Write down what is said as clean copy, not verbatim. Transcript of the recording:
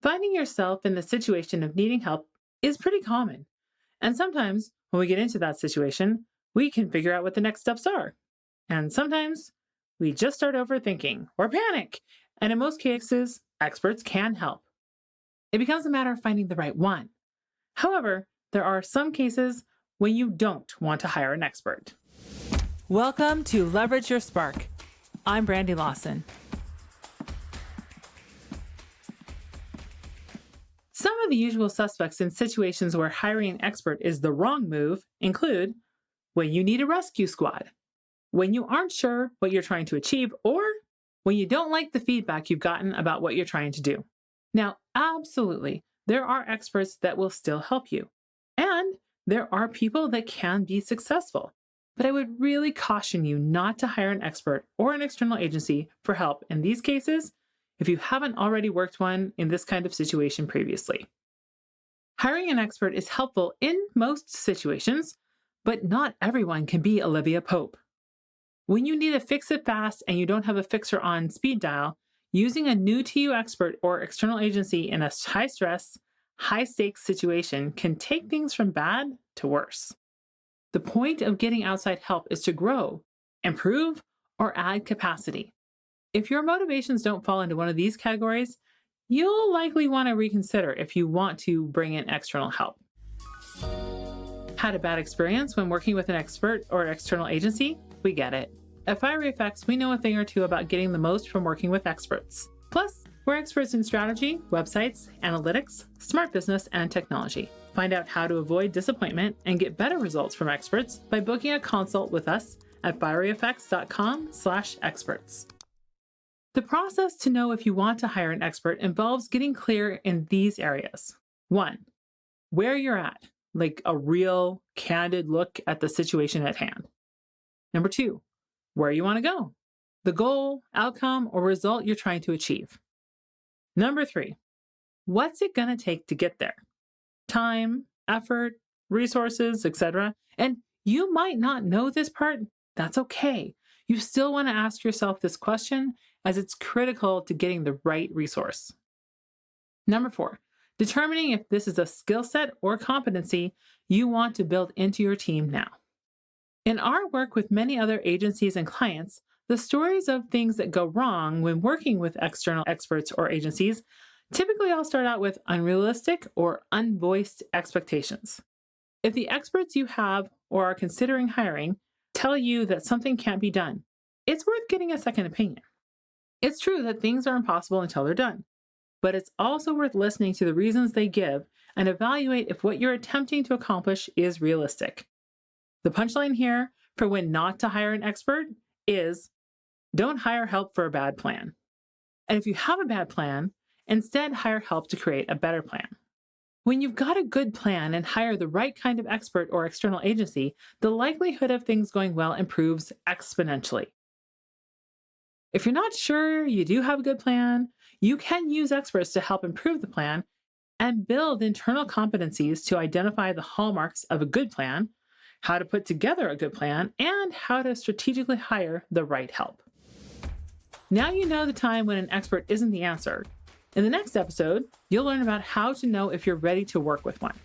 Finding yourself in the situation of needing help is pretty common. And sometimes when we get into that situation, we can figure out what the next steps are. And sometimes we just start overthinking or panic. And in most cases, experts can help. It becomes a matter of finding the right one. However, there are some cases when you don't want to hire an expert. Welcome to Leverage Your Spark. I'm Brandy Lawson. Some of the usual suspects in situations where hiring an expert is the wrong move include when you need a rescue squad, when you aren't sure what you're trying to achieve, or when you don't like the feedback you've gotten about what you're trying to do. Now, absolutely, there are experts that will still help you. And there are people that can be successful. But I would really caution you not to hire an expert or an external agency for help in these cases if you haven't already worked one in this kind of situation previously. Hiring an expert is helpful in most situations, but not everyone can be Olivia Pope. When you need to fix it fast and you don't have a fixer on speed dial, using a new-to-you expert or external agency in a high-stress, high-stakes situation can take things from bad to worse. The point of getting outside help is to grow, improve, or add capacity. If your motivations don't fall into one of these categories, you'll likely want to reconsider if you want to bring in external help. Had a bad experience when working with an expert or external agency? We get it. At Fiery Effects, we know a thing or two about getting the most from working with experts. Plus, we're experts in strategy, websites, analytics, smart business, and technology. Find out how to avoid disappointment and get better results from experts by booking a consult with us at fieryeffects.com/experts. The process to know if you want to hire an expert involves getting clear in these areas. 1, where you're at, like a real, candid look at the situation at hand. Number 2, where you want to go, the goal, outcome, or result you're trying to achieve. Number 3, what's it going to take to get there? Time, effort, resources, etc. And you might not know this part. That's okay. You still want to ask yourself this question as it's critical to getting the right resource. Number 4, determining if this is a skill set or competency you want to build into your team now. In our work with many other agencies and clients, the stories of things that go wrong when working with external experts or agencies typically all start out with unrealistic or unvoiced expectations. If the experts you have or are considering hiring tell you that something can't be done, it's worth getting a second opinion. It's true that things are impossible until they're done, but it's also worth listening to the reasons they give and evaluate if what you're attempting to accomplish is realistic. The punchline here for when not to hire an expert is don't hire help for a bad plan. And if you have a bad plan, instead hire help to create a better plan. When you've got a good plan and hire the right kind of expert or external agency, the likelihood of things going well improves exponentially. If you're not sure you do have a good plan, you can use experts to help improve the plan and build internal competencies to identify the hallmarks of a good plan, how to put together a good plan, and how to strategically hire the right help. Now you know the time when an expert isn't the answer. In the next episode, you'll learn about how to know if you're ready to work with one.